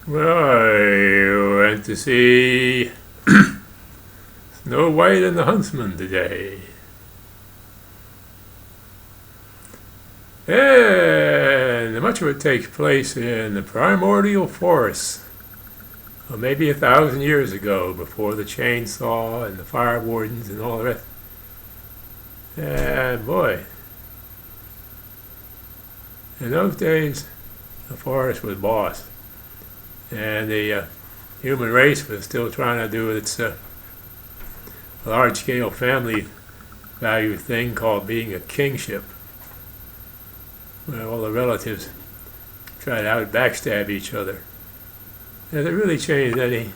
Well, I went to see Snow White and the Huntsman today. And much of it takes place in the primordial forests, or maybe 1,000 years ago, before the chainsaw and the fire wardens and all the rest. And boy, in those days, the forest was boss. And the human race was still trying to do its large-scale family value thing called being a kingship, where all the relatives try to backstab each other. Has it really changed any?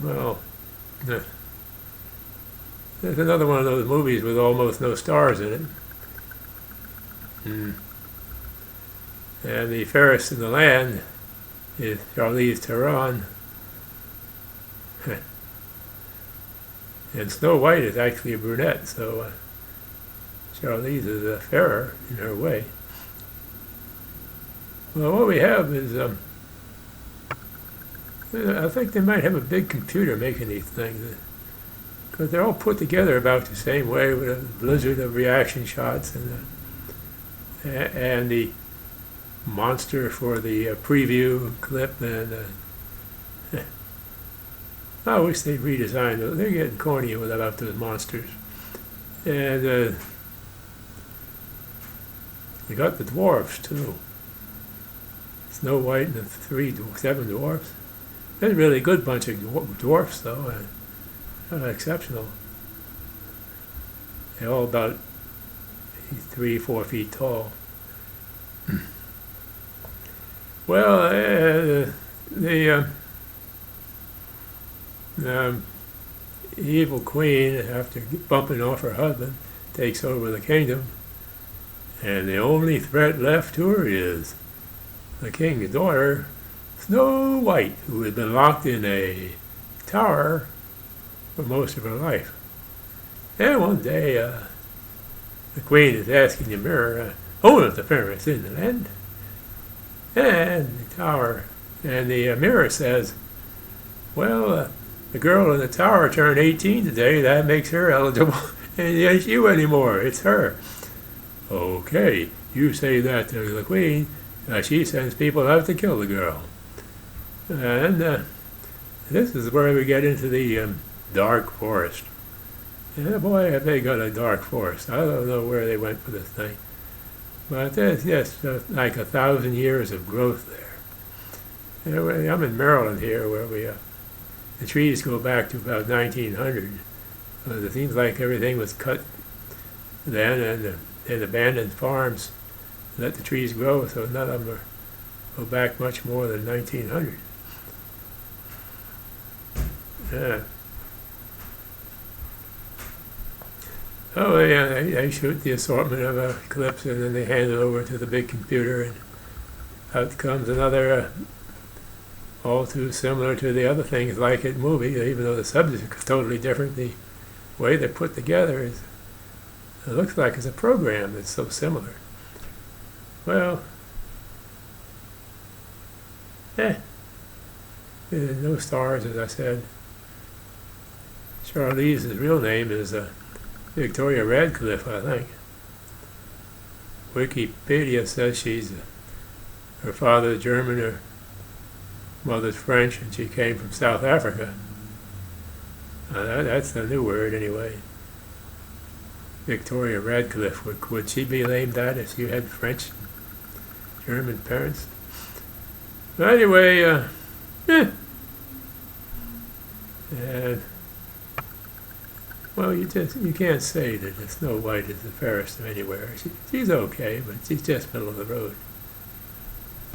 Well, there's another one of those movies with almost no stars in it. And the fairest in the land is Charlize Theron. And Snow White is actually a brunette, so Charlize is fairer in her way. Well, what we have is, I think they might have a big computer making these things, because they're all put together about the same way, with a blizzard of reaction shots and the monster for the preview clip, and I wish they'd redesign those. They're getting corny about those monsters. And they got the dwarfs too. Snow White and the 7 dwarfs. They're a really good bunch of dwarfs, though. Exceptional. They're all about 3-4 feet tall. Well, the evil queen, after bumping off her husband, takes over the kingdom, and the only threat left to her is the king's daughter, Snow White, who had been locked in a tower for most of her life. And one day, the queen is asking the mirror, "Who is the fairest in the land?" And the tower, and the mirror says, "Well, the girl in the tower turned 18 today. That makes her eligible. And it ain't you anymore. It's her." "Okay, you say that to the queen. She sends people out to kill the girl." And this is where we get into the dark forest. Yeah, boy, have they got a dark forest. I don't know where they went for this thing. But there's just like 1,000 years of growth there. I'm in Maryland here, where the trees go back to about 1900. It seems like everything was cut then, and abandoned farms let the trees grow, so none of them go back much more than 1900. Yeah. Oh, they shoot the assortment of clips, and then they hand it over to the big computer, and out comes another all too similar to the other things like it movie, even though the subject is totally different. The way they're put together it looks like it's a program that's so similar. Well, no stars, as I said. Charlize's real name is Victoria Radcliffe, I think. Wikipedia says her father's German, her mother's French, and she came from South Africa. That's a new word, anyway. Victoria Radcliffe. Would she be named that if you had French, German parents? But anyway, and well, you can't say that Snow White is the fairest of anywhere. She's okay, but she's just middle of the road.